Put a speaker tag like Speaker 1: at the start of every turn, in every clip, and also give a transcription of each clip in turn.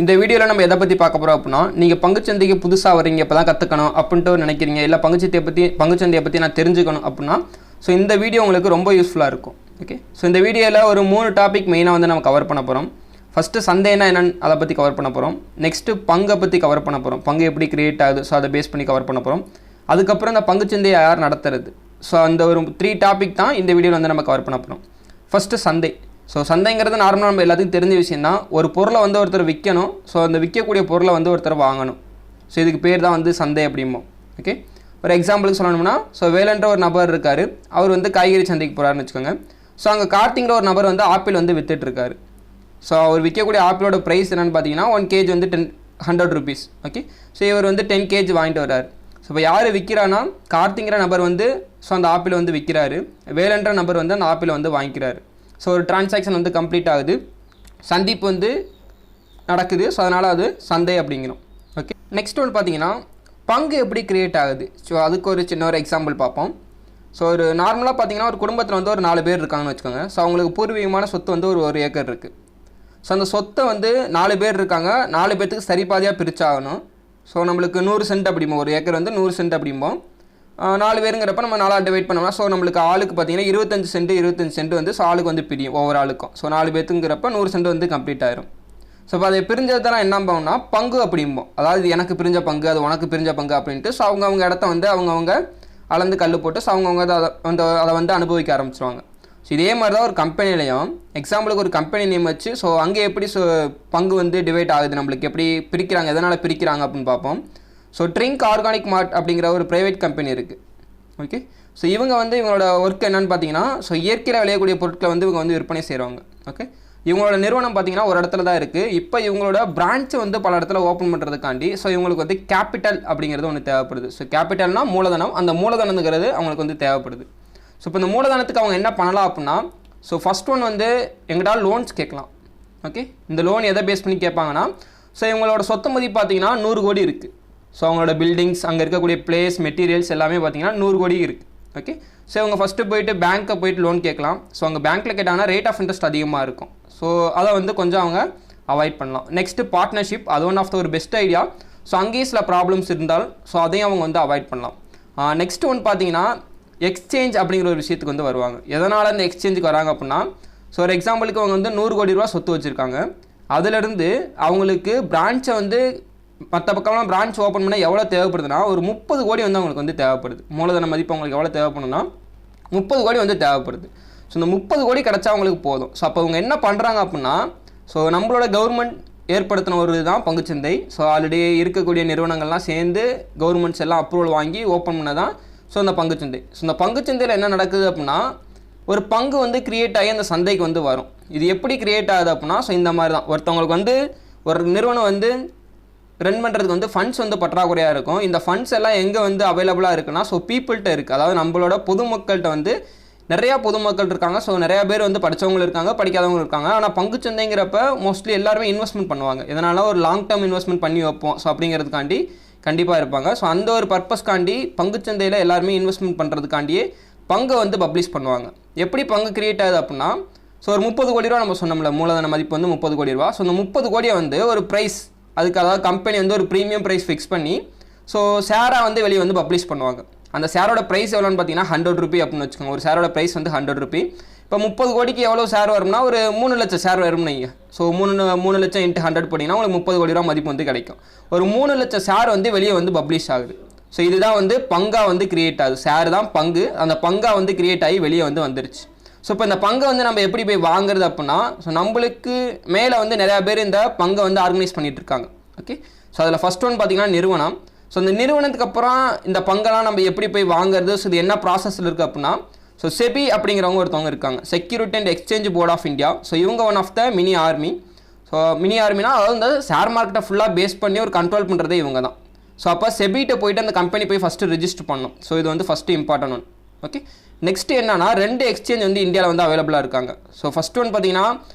Speaker 1: இந்த வீடியோவில் நம்ம எதை பற்றி பார்க்க போகிறோம் அப்படின்னா, நீங்கள் பங்குச்சந்தைக்கு புதுசாக வரீங்க, இப்போ தான் கற்றுக்கணும் அப்படின்ட்டு நினைக்கிறீங்க, இல்லை பங்குச்சந்தையை பற்றி நான் தெரிஞ்சுக்கணும் அப்படின்னா ஸோ இந்த வீடியோ உங்களுக்கு ரொம்ப யூஸ்ஃபுல்லாக இருக்கும். ஓகே, ஸோ இந்த வீடியோவில் ஒரு 3 டாபிக் மெயினாக வந்து நம்ம கவர் பண்ண போகிறோம். ஃபஸ்ட்டு சந்தைனா என்னன்னு அதை பற்றி கவர் பண்ண போகிறோம். நெக்ஸ்ட்டு பங்கை பற்றி கவர் பண்ண போகிறோம், பங்கு எப்படி கிரியேட் ஆகுது, ஸோ அதை பேஸ் பண்ணி கவர் பண்ண போகிறோம். அதுக்கப்புறம் இந்த பங்குச்சந்தையை யார் நடத்துறது, ஸோ அந்த ஒரு 3 டாபிக் தான் இந்த வீடியோவில் வந்து நம்ம கவர் பண்ண போகிறோம். ஃபஸ்ட்டு சந்தை. ஸோ சந்தைங்கிறது நார்மலாக நம்ம எல்லாத்துக்கும் தெரிஞ்ச விஷயம் தான். ஒரு பொருளை வந்து ஒருத்தர் விற்கணும், ஸோ அந்த விற்கக்கூடிய பொருளை வந்து ஒருத்தர் வாங்கணும். ஸோ இதுக்கு பேர் தான் வந்து சந்தை அப்படிம்போம். ஓகே, ஒரு எக்ஸாம்பிளுக்கு சொல்லணும்னா, ஸோ வேலன்ற ஒரு நபர் இருக்கார், அவர் வந்து காய்கறி சந்தைக்கு போகிறாருன்னு வச்சுக்கோங்க. ஸோ அங்கே கார்த்திங்கிற ஒரு நபர் வந்து ஆப்பிள் வந்து விற்றுட்ருக்காரு. ஸோ அவர் விற்கக்கூடிய ஆப்பிளோட ப்ரைஸ் என்னென்னு பார்த்தீங்கன்னா 1 kg வந்து 100 rupees. ஓகே, ஸோ இவர் வந்து 10 kg வாங்கிட்டு வர்றாரு. ஸோ இப்போ யார் விற்கிறான்னா, கார்த்திங்கிற நபர் வந்து ஸோ அந்த ஆப்பிள் வந்து விற்கிறாரு, வேலன்ற நபர் வந்து அந்த ஆப்பிளை வந்து வாங்கிக்கிறாரு. ஸோ ஒரு டிரான்சாக்ஷன் வந்து கம்ப்ளீட் ஆகுது, சந்திப்பு வந்து நடக்குது. ஸோ அதனால் அது சந்தை அப்படிங்கிறோம். ஓகே, நெக்ஸ்ட் ஒன்று பார்த்தீங்கன்னா பங்கு எப்படி க்ரியேட் ஆகுது. ஸோ அதுக்கு ஒரு சின்ன ஒரு எக்ஸாம்பிள் பார்ப்போம். ஸோ ஒரு நார்மலாக பார்த்தீங்கன்னா ஒரு குடும்பத்தில் வந்து ஒரு 4 பேர் இருக்காங்கன்னு வச்சுக்கோங்க. ஸோ அவங்களுக்கு பூர்வீகமான சொத்து வந்து ஒரு ஏக்கர் இருக்குது. ஸோ அந்த சொத்தை வந்து 4 பேர் இருக்காங்க, 4 பேர்த்துக்கு சரிபாதியாக பிரிச்சாகணும். ஸோ நம்மளுக்கு 100 சென்ட் அப்படிம்போம், ஒரு ஏக்கர் வந்து 100 சென்ட் அப்படிம்போம். 4 பேருங்கிறப்ப நம்ம 4 டிவைட் பண்ணோம்னா ஸோ நம்மளுக்கு ஆளுக்கு பார்த்தீங்கன்னா 25 சென்ட் வந்து ஸோ ஆளுக்கு வந்து பிரியும் ஒவ்வொரு ஆளுக்கும். ஸோ 4 பேத்துங்கிறப்ப 100 சென்ட் வந்து கம்ப்ளீட் ஆயிரும். ஸோ இப்போ அதை பிரிஞ்சதெல்லாம் என்ன பண்ணோம்னா பங்கு அப்படிம்போம். அதாவது எனக்கு பிரிஞ்ச பங்கு, அது உனக்கு பிரிஞ்ச பங்கு அப்படின்ட்டு ஸோ அவங்க இடத்த வந்து அவங்கவுங்க அளந்து கல் போட்டு ஸோ அவங்கவுங்க அதை வந்து அனுபவிக்க ஆரம்பிச்சிருவாங்க. ஸோ இதே மாதிரி தான் ஒரு கம்பெனிலையும் எக்ஸாம்பிளுக்கு ஒரு கம்பெனி நேம் வச்சு ஸோ அங்கே எப்படி ஸோ பங்கு வந்து டிவைட் ஆகுது, நம்மளுக்கு எப்படி பிரிக்கிறாங்க, எதனால் பிரிக்கிறாங்க அப்படின்னு பார்ப்போம். ஸோ ட்ரிங்க் ஆர்கானிக் மார்ட் அப்படிங்கிற ஒரு ப்ரைவேட் கம்பெனி இருக்குது. ஓகே, ஸோ இவங்க வந்து இவங்களோட ஒர்க் என்னென்னு பார்த்தீங்கன்னா ஸோ இயற்கையில் விளையக்கூடிய பொருட்களை வந்து இவங்க வந்து விற்பனை செய்கிறவங்க. ஓகே, இவங்களோட நிறுவனம் பார்த்தீங்கன்னா ஒரு இடத்துல தான் இருக்குது. இப்போ இவங்களோட பிரான்ச்சை வந்து பல இடத்துல ஓப்பன் பண்ணுறதுக்காண்டி ஸோ இவங்களுக்கு வந்து கேபிட்டல் அப்படிங்கிறது ஒன்று தேவைப்படுது. ஸோ கேபிட்டல்னால் மூலதனம், அந்த மூலதனங்கிறது அவங்களுக்கு வந்து தேவைப்படுது. ஸோ இப்போ இந்த மூலதனத்துக்கு அவங்க என்ன பண்ணலாம் அப்படின்னா, ஸோ ஃபஸ்ட் ஒன் வந்து எங்கிட்ட லோன்ஸ் கேட்கலாம். ஓகே, இந்த லோன் எதை பேஸ் பண்ணி கேட்பாங்கன்னா, ஸோ இவங்களோட சொத்து மதிப்பு பார்த்தீங்கன்னா 100 கோடி இருக்குது. ஸோ அவங்களோட பில்டிங்ஸ், அங்கே இருக்கக்கூடிய பிளேஸ், மெட்டீரியல்ஸ் எல்லாமே பார்த்தீங்கன்னா 100 கோடி இருக்குது. ஓகே, ஸோ இவங்க ஃபஸ்ட்டு போயிட்டு பேங்க்கை போயிட்டு லோன் கேட்கலாம். ஸோ அங்கே பேங்க்கில் கேட்டாங்கன்னா ரேட் ஆஃப் இன்ட்ரெஸ்ட் அதிகமாக இருக்கும். ஸோ அதை வந்து கொஞ்சம் அவங்க அவாய்ட் பண்ணலாம். நெக்ஸ்ட்டு பார்ட்னர்ஷிப், அது ஒன் ஆஃப் த ஒரு பெஸ்ட் ஐடியா. ஸோ அங்கேயும் சில ப்ராப்ளம்ஸ் இருந்தால் ஸோ அதையும் அவங்க வந்து அவாய்ட் பண்ணலாம். நெக்ஸ்ட் ஒன்று பார்த்தீங்கன்னா எக்ஸ்சேஞ்ச் அப்படிங்கிற ஒரு விஷயத்துக்கு வந்து வருவாங்க. எதனால் அந்த எக்ஸ்சேஞ்சுக்கு வராங்க அப்படின்னா, ஸோ ஒரு எக்ஸாம்பிளுக்கு அவங்க வந்து 100 கோடி ரூபா சொத்து வச்சுருக்காங்க. அதிலிருந்து அவங்களுக்கு பிரான்ச்சை வந்து மற்ற பக்கம்லாம் பிரான்ச் ஓப்பன் பண்ணால் எவ்வளோ தேவைப்படுதுன்னா ஒரு 30 கோடி வந்து அவங்களுக்கு வந்து தேவைப்படுது. மூலதன மதிப்பு அவங்களுக்கு எவ்வளோ தேவைப்படுதுன்னா 30 கோடி வந்து தேவைப்படுது. ஸோ இந்த 30 கோடி கிடச்சா அவங்களுக்கு போதும். ஸோ அப்போ அவங்க என்ன பண்ணுறாங்க அப்படின்னா, ஸோ நம்மளோட கவர்மெண்ட் ஏற்படுத்தின ஒரு இதுதான் பங்குச்சந்தை. ஸோ ஆல்ரெடி இருக்கக்கூடிய நிறுவனங்கள்லாம் சேர்ந்து கவர்மெண்ட்ஸ் எல்லாம் அப்ரூவல் வாங்கி ஓப்பன் பண்ண தான் ஸோ இந்த பங்குச்சந்தை. ஸோ இந்த பங்குச்சந்தையில் என்ன நடக்குது அப்படின்னா, ஒரு பங்கு வந்து கிரியேட் ஆகி அந்த சந்தைக்கு வந்து வரும். இது எப்படி கிரியேட் ஆகுது அப்படின்னா, ஸோ இந்த மாதிரி தான் ஒருத்தவங்களுக்கு வந்து ஒரு நிறுவனம் வந்து ரன் பண்ணுறதுக்கு வந்து ஃபண்ட்ஸ் வந்து பற்றாக்குறையாக இருக்கும். இந்த ஃபண்ட்ஸ் எல்லாம் எங்கே வந்து அவைலபிளாக இருக்குன்னா, ஸோ பீப்புள்கிட்ட இருக்குது. அதாவது நம்மளோட பொதுமக்கள்கிட்ட வந்து நிறையா பொதுமக்கள் இருக்காங்க. ஸோ நிறையா பேர் வந்து படித்தவங்களும் இருக்காங்க, படிக்காதவங்க இருக்காங்க. ஆனால் பங்குச்சந்தைங்கிறப்ப மோஸ்ட்லி எல்லாருமே இன்வெஸ்ட்மெண்ட் பண்ணுவாங்க. இதனால் ஒரு லாங் டேர்ம் இன்வெஸ்ட்மெண்ட் பண்ணி வைப்போம் ஸோ அப்படிங்கிறதுக்காண்டி கண்டிப்பாக இருப்பாங்க. ஸோ அந்த ஒரு பர்பஸ்க்காண்டி பங்குச்சந்தையில் எல்லாருமே இன்வெஸ்ட்மெண்ட் பண்ணுறதுக்காண்டியே பங்கை வந்து பப்ளிஷ் பண்ணுவாங்க. எப்படி பங்கு கிரியேட் ஆகுது அப்படின்னா, ஸோ ஒரு 30 கோடி ரூபா நம்ம சொன்னோம்ல, மூலதன மதிப்பு வந்து 30 கோடி ரூபா. ஸோ இந்த 30 கோடியை வந்து ஒரு ப்ரைஸ், அதுக்கு அதாவது கம்பெனி வந்து ஒரு ப்ரீமியம் ப்ரைஸ் ஃபிக்ஸ் பண்ணி ஸோ ஷேராக வந்து வெளியே வந்து பப்ளிஷ் பண்ணுவாங்க. அந்த ஷேரோட ப்ரைஸ் எவ்வளோன்னு பார்த்தீங்கன்னா 100 ரூபி அப்படின்னு வச்சுக்கோங்க. ஒரு ஷேரோட ப்ரைஸ் வந்து 100 ரூபி. இப்போ 30 கோடிக்கு எவ்வளோ ஷேர் வரும்னா ஒரு 3 லட்சம் ஷேர் வரும்னு வைங்க. ஸோ 3 லட்சம் இன்ட்டு 100 போட்டிங்கன்னா உங்களுக்கு 30 கோடி ரூபா மதிப்பு வந்து கிடைக்கும். ஒரு 3 லட்சம் ஷேர் வந்து வெளியே வந்து பப்ளிஷ் ஆகுது. ஸோ இதுதான் வந்து பங்காக வந்து கிரியேட் ஆகுது. ஷேர் தான் பங்கு, அந்த பங்காக வந்து கிரியேட் ஆகி வெளியே வந்து வந்துருச்சு. ஸோ இப்போ இந்த பங்கை வந்து நம்ம எப்படி போய் வாங்குறது அப்படின்னா, ஸோ நம்மளுக்கு மேலே வந்து நிறையா பேர் இந்த பங்கை வந்து ஆர்கனைஸ் பண்ணிகிட்டு இருக்காங்க. ஓகே, ஸோ அதில் ஃபஸ்ட் ஒன் பார்த்தீங்கன்னா நிறுவனம். ஸோ இந்த நிறுவனத்துக்கு அப்புறம் இந்த பங்கெல்லாம் நம்ம எப்படி போய் வாங்குறது, ஸோ இது என்ன ப்ராசஸில் இருக்குது அப்படின்னா, ஸோ செபி அப்படிங்கிறவங்க ஒருத்தவங்க இருக்காங்க, security and exchange board of India. So இவங்க one of the mini army. So மினி ஆர்மினா அதாவது இந்த ஷேர் மார்க்கெட்டை ஃபுல்லாக பேஸ் பண்ணி ஒரு கண்ட்ரோல் பண்ணுறதே இவங்க தான். ஸோ அப்போ செபிகிட்ட போயிட்டு அந்த கம்பெனி போய் ஃபஸ்ட்டு ரிஜிஸ்டர் பண்ணணும். ஸோ இது வந்து first important one. Okay, next என்னன்னா 2 எக்ஸ்சேஞ்ச் வந்து இந்தியாவில் வந்து அவைலபிளாக இருக்காங்க. ஸோ ஃபஸ்ட் ஒன் பார்த்தீங்கன்னா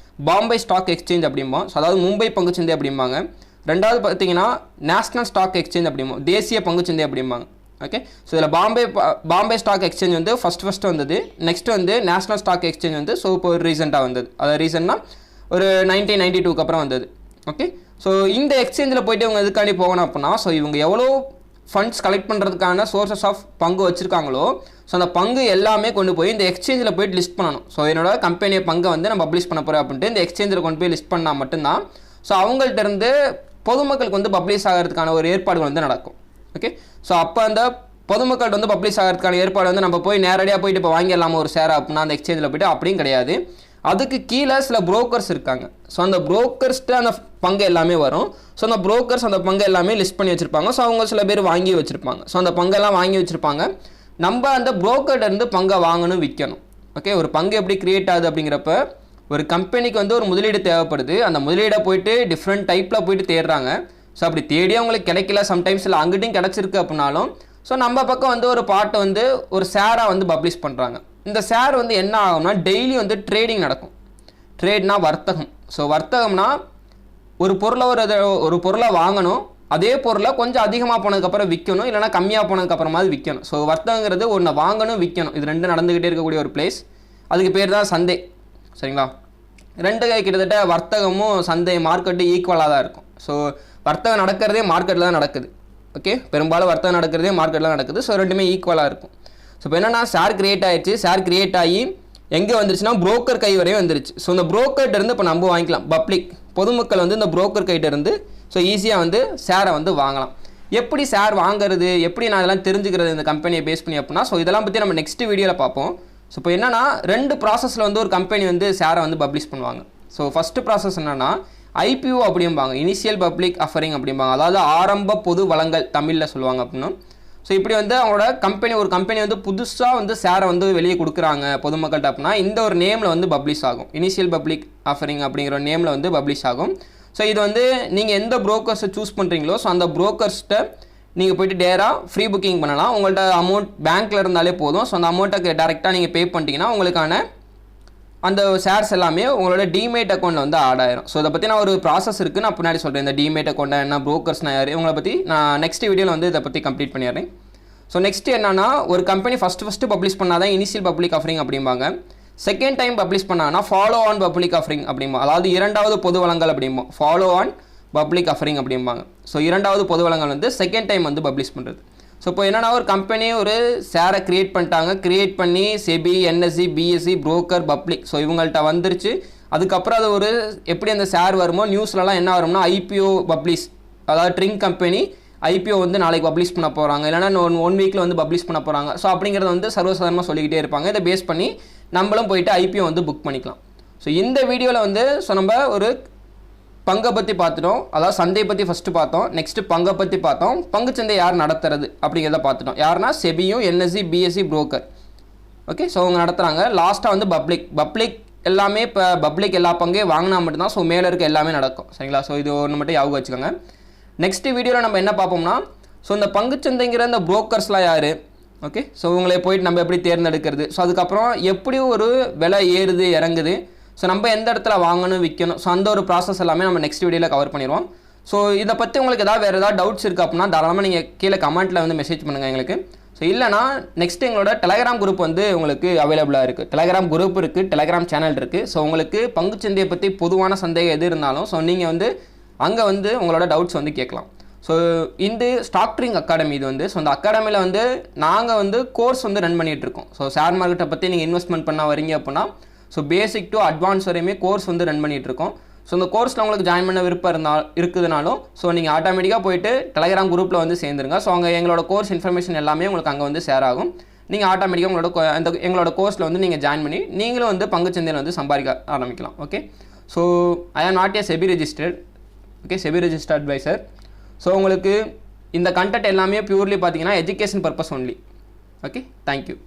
Speaker 1: பாம்பே ஸ்டாக் எக்ஸ்சேஞ்ச் அப்படிம்போம். ஸோ அதாவது மும்பை பங்குச்சந்தை அப்படிம்பாங்க. ரெண்டாவது பார்த்தீங்கன்னா நேஷனல் ஸ்டாக் எக்ஸ்சேஞ்ச் அப்படிம்போம், தேசிய பங்குச்சந்தை அப்படிம்பாங்க. ஓகே, ஸோ இதில் பாம்பே ஸ்டாக் எக்ஸ்சேஞ்ச் வந்து ஃபஸ்ட்டு வந்தது. நெக்ஸ்ட் வந்து நேஷனல் ஸ்டாக் எக்ஸ்சேஞ்ச் வந்து ஸோ இப்போ ரீசெண்டாக வந்தது. அதாவது ரீசன்னா ஒரு 1992க்கு அப்புறம் வந்தது. ஓகே, ஸோ இந்த எக்ஸ்சேஞ்சில் போய்ட்டு இவங்க எதுக்காண்டி போகணும் அப்படின்னா, ஸோ இவங்க எவ்வளோ ஃபண்ட்ஸ் கலெக்ட் பண்ணுறதுக்கான சோர்சஸ் ஆஃப் பங்கு வச்சுருக்காங்களோ, ஸோ அந்த பங்கு எல்லாமே கொண்டு போய் இந்த எக்ஸ்சேஞ்சில் போய்ட்டு லிஸ்ட் பண்ணணும். ஸோ என்னோட கம்பெனியை பங்கை வந்து நான் பப்ளிஷ் பண்ண போகிறேன் அப்படின்ட்டு இந்த எக்ஸ்சேஞ்சில் கொண்டு போய் லிஸ்ட் பண்ணால் மட்டும்தான் ஸோ அவங்கள்ட்ட இருந்து பொதுமக்களுக்கு வந்து பப்ளிஷ் ஆகிறதுக்கான ஒரு ஏற்பாடுகள் வந்து நடக்கும். ஓகே, ஸோ அப்போ அந்த பொதுமக்கள் வந்து பப்ளிஷ் ஆகிறதுக்கான ஏற்பாடு வந்து நம்ம போய் நேரடியாக போயிட்டு இப்போ வாங்கிடலாமா ஒரு ஷேர் அப்படின்னா அந்த எக்ஸ்சேஞ்சில் போய்ட்டு அப்படியும் கிடையாது. அதுக்கு கீழே சில புரோக்கர்ஸ் இருக்காங்க. ஸோ அந்த புரோக்கர்ஸ்ட்டு அந்த பங்கு எல்லாமே வரும். ஸோ அந்த புரோக்கர்ஸ் அந்த பங்கு எல்லாமே லிஸ்ட் பண்ணி வச்சுருப்பாங்க. ஸோ அவங்க சில பேர் வாங்கி வச்சுருப்பாங்க. ஸோ அந்த பங்கெல்லாம் வாங்கி வச்சுருப்பாங்க. நம்ம அந்த புரோக்கர்லேருந்து பங்கை வாங்கணும், விற்கணும். ஓகே, ஒரு பங்கு எப்படி கிரியேட் ஆகுது அப்படிங்கிறப்ப ஒரு கம்பெனிக்கு வந்து ஒரு முதலீடு தேவைப்படுது. அந்த முதலீடை போயிட்டு டிஃப்ரெண்ட் டைப்பில் போயிட்டு தேடுறாங்க. ஸோ அப்படி தேடி அவங்களுக்கு கிடைக்கல, சம்டைம்ஸ் இல்லை அங்கிட்டும் கிடச்சிருக்கு அப்படின்னாலும் ஸோ நம்ம பக்கம் வந்து ஒரு பாட்டை வந்து ஒரு ஷேராக வந்து பப்ளிஷ் பண்ணுறாங்க. இந்த ஷேர் வந்து என்ன ஆகும்னா டெய்லி வந்து ட்ரேடிங் நடக்கும். ட்ரேட்னா வர்த்தகம். ஸோ வர்த்தகம்னா ஒரு பொருளை வாங்கணும், அதே பொருளை கொஞ்சம் அதிகமாக போனதுக்கப்புறம் விற்கணும், இல்லைனா கம்மியாக போனதுக்கப்புறமாவது விற்கணும். ஸோ வர்த்தகங்கிறது ஒன்று வாங்கணும், விற்கணும், இது ரெண்டு நடந்துக்கிட்டே இருக்கக்கூடிய ஒரு பிளேஸ். அதுக்கு பேர் தான் சந்தை. சரிங்களா? ரெண்டு கிட்டத்தட்ட வர்த்தகமும் சந்தை மார்க்கெட்டு ஈக்குவலாக தான் இருக்கும். ஸோ வர்த்தகம் நடக்கிறதே மார்க்கெட்டில் தான் நடக்குது. ஓகே, பெரும்பாலும் வர்த்தகம் நடக்கிறதே மார்க்கெட்டில் நடக்குது. ஸோ ரெண்டுமே ஈக்குவலாக இருக்கும். ஸோ இப்போ என்னென்னா ஷேர் கிரியேட் ஆகிடுச்சு. ஷேர் கிரியேட் ஆகி எங்கே வந்துருச்சுன்னா புரோக்கர் கை வரையும் வந்துருச்சு. ஸோ இந்த புரோக்கர்கிட்டருந்து இப்போ நம்ம வாங்கிக்கலாம். பப்ளிக் பொதுமக்கள் வந்து இந்த புரோக்கர் கைகிட்டேருந்து ஸோ ஈஸியாக வந்து ஷேரை வந்து வாங்கலாம். எப்படி ஷேர் வாங்குறது, எப்படி நான் இதெல்லாம் தெரிஞ்சுக்கிறது இந்த கம்பெனியை பேஸ் பண்ணி அப்படின்னா, ஸோ இதெல்லாம் பற்றி நம்ம நெக்ஸ்ட் வீடியோவில் பார்ப்போம். ஸோ இப்போ என்னென்னா 2 ப்ராசஸில் வந்து ஒரு கம்பெனி வந்து ஷேரை வந்து பப்ளிஷ் பண்ணுவாங்க. ஸோ ஃபஸ்ட்டு ப்ராசஸ் என்னென்னா ஐபிஓ அப்படிம்பாங்க, இனிஷியல் பப்ளிக் ஆஃபரிங் அப்படிம்பாங்க. அதாவது ஆரம்ப பொது வழங்கல் தமிழில் சொல்லுவாங்க அப்படின்னா. ஸோ இப்படி வந்து அவங்களோட ஒரு கம்பெனி வந்து புதுசாக வந்து ஷேரை வந்து வெளியே கொடுக்குறாங்க பொதுமக்கள்கிட்ட அப்படின்னா இந்த ஒரு நேமில் வந்து பப்ளிஷ் ஆகும். இனிஷியல் பப்ளிக் ஆஃபரிங் அப்படிங்கிற ஒரு நேமில் வந்து பப்ளிஷ் ஆகும். ஸோ இது வந்து நீங்கள் எந்த புரோக்கர்ஸை சூஸ் பண்ணுறீங்களோ ஸோ அந்த புரோக்கர்ஸ்கிட்ட நீங்கள் போய்ட்டு டேராக ஃப்ரீ புக்கிங் பண்ணலாம். உங்கள்கிட்ட அமௌண்ட் பேங்க்கில் இருந்தாலே போதும். ஸோ அந்த அமௌண்ட்டை டேரெக்டாக நீங்கள் பே பண்ணிட்டீங்கன்னா உங்களுக்கான அந்த ஷேர்ஸ் எல்லாமே உங்களோட டிமேட் அக்கௌண்ட்டில் வந்து ஆட் ஆயிரும். ஸோ இதை பற்றி நான் ஒரு ப்ராசஸ் இருக்குது, நான் பின்னாடி சொல்கிறேன். இந்த டிமேட் அக்கௌண்ட்டை என்ன, புரோக்கர்ஸ்னா யார், இவங்களை பற்றி நான் நெக்ஸ்ட் வீடியோவில் வந்து இதை பற்றி கம்ப்ளீட் பண்ணிடுறேன். ஸோ நெக்ஸ்ட் என்னன்னா ஒரு கம்பெனி ஃபஸ்ட்டு பப்ளிஷ் பண்ணால் தான் இனிஷியல் பப்ளிக் ஆஃபரிங் அப்படிம்பாங்க. செகண்ட் டைம் பப்ளிஷ் பண்ணாங்கன்னா ஃபாலோ ஆன் பப்ளிக் ஆஃபரிங் அப்படிம்பா. அதாவது இரண்டாவது பொது வழங்கல் அப்படிம்போம். ஃபாலோ ஆன் பப்ளிக் ஆஃபரிங் அப்படிம்பாங்க. ஸோ இரண்டாவது பொது வழங்கல் வந்து செகண்ட் டைம் வந்து பப்ளிஷ் பண்ணுறது. ஸோ இப்போ என்னென்னா ஒரு கம்பெனி ஒரு ஷேரை கிரியேட் பண்ணிட்டாங்க. கிரியேட் பண்ணி SEBI, NSC, BSE, broker, public so இவங்கள்ட்ட வந்துருச்சு. அதுக்கப்புறம் அது ஒரு எப்படி அந்த ஷேர் வருமோ நியூஸ்லலாம் என்ன வரும்னா ஐபிஓ பப்ளிஷ், அதாவது ட்ரிங்க் கம்பெனி ஐபிஓ வந்து நாளைக்கு பப்ளிஷ் பண்ண போகிறாங்க, இல்லைனா ஒன் வீக்கில் வந்து பப்ளிஷ் பண்ண போகிறாங்க. ஸோ அப்படிங்கிறத வந்து சர்வசாதாரணமாக சொல்லிக்கிட்டே இருப்பாங்க. இதை பேஸ் பண்ணி நம்மளும் போயிட்டு ஐபிஓ வந்து புக் பண்ணிக்கலாம். ஸோ இந்த வீடியோவில் வந்து ஸோ நம்ம ஒரு பங்கை பற்றி பார்த்துட்டோம். அதாவது சந்தையை பற்றி ஃபஸ்ட்டு பார்த்தோம். நெக்ஸ்ட்டு பங்கை பற்றி பார்த்தோம். பங்குச்சந்தை யார் நடத்துறது அப்படிங்கிறத பார்த்துட்டோம். யாருன்னா செபியும், NSE, BSE, broker. Okay, so அவங்க நடத்துகிறாங்க. லாஸ்ட்டாக வந்து பப்ளிக் எல்லாமே இப்போ பப்ளிக் எல்லா பங்கையும் வாங்கினா மட்டும்தான் ஸோ மேலே இருக்க எல்லாமே நடக்கும். சரிங்களா? ஸோ இது ஒன்று மட்டும் ஞாபகம் வச்சுக்கோங்க. நெக்ஸ்ட் வீடியோவில் நம்ம என்ன பார்ப்போம்னா ஸோ இந்த பங்குச்சந்தைங்கிற இந்த புரோக்கர்ஸ்லாம் யார், ஓகே, ஸோ இவங்களை போயிட்டு நம்ம எப்படி தேர்ந்தெடுக்கிறது, ஸோ அதுக்கப்புறம் எப்படி ஒரு விலை ஏறுது இறங்குது, ஸோ நம்ம எந்த இடத்துல வாங்கணும், விற்கணும், ஸோ அந்த ஒரு ப்ராசஸ் எல்லாமே நம்ம நெக்ஸ்ட் வீடியோவில் கவர் பண்ணிடுவோம். ஸோ இதை பற்றி உங்களுக்கு வேறு ஏதாவது டவுட்ஸ் இருக்குது அப்படின்னா தாராளமாக நீங்கள் கீழே கமெண்ட்டில் வந்து மெசேஜ் பண்ணுங்கள் எங்களுக்கு. ஸோ இல்லைனா நெக்ஸ்ட் எங்களோட டெலகிராம் குரூப் வந்து உங்களுக்கு அவைலபிளாக இருக்குது. டெலகிராம் குரூப் இருக்குது, டெலகிராம் சேனல் இருக்குது. ஸோ உங்களுக்கு பங்குச்சந்தையை பற்றி பொதுவான சந்தேகம் எது இருந்தாலும் ஸோ நீங்கள் வந்து அங்கே வந்து உங்களோட டவுட்ஸ் வந்து கேட்கலாம். ஸோ இந்த ஸ்டாக் ட்ரிங் அகாடமி இது வந்து ஸோ அந்த அகாடமியில் வந்து நாங்கள் வந்து கோர்ஸ் வந்து ரன் பண்ணிகிட்ருக்கோம். ஸோ ஷேர் மார்க்கெட்டை பற்றி நீங்கள் இன்வெஸ்ட்மெண்ட் பண்ண வரீங்க அப்படின்னா ஸோ பேசிக் டு அட்வான்ஸ் வரையுமே கோர்ஸ் வந்து ரன் பண்ணிகிட்ருக்கோம். ஸோ இந்த கோர்ஸில் உங்களுக்கு ஜாயின் பண்ண விருப்பம் இருக்குதுனாலும் ஸோ நீங்கள் ஆட்டோமேட்டிக்காக போயிட்டு டெலகிராம் குரூப்பில் வந்து சேர்ந்துருங்க. ஸோ அங்கே எங்களோட கோர்ஸ் இன்ஃபர்மேஷன் எல்லாமே உங்களுக்கு அங்கே வந்து ஷேர் ஆகும். நீங்கள் ஆட்டோமேட்டிக்காக எங்களோட கோர்ஸில் வந்து நீங்கள் ஜாயின் பண்ணி நீங்களும் வந்து பங்குச்சந்தையில் வந்து சம்பாதிக்க ஆரம்பிக்கலாம். Okay, so I am not a SEBI registered. Okay, SEBI registered adviser. So உங்களுக்கு இந்த கண்டென்ட் எல்லாமே பியூர்லி பார்த்தீங்கன்னா education purpose only. Okay, thank you.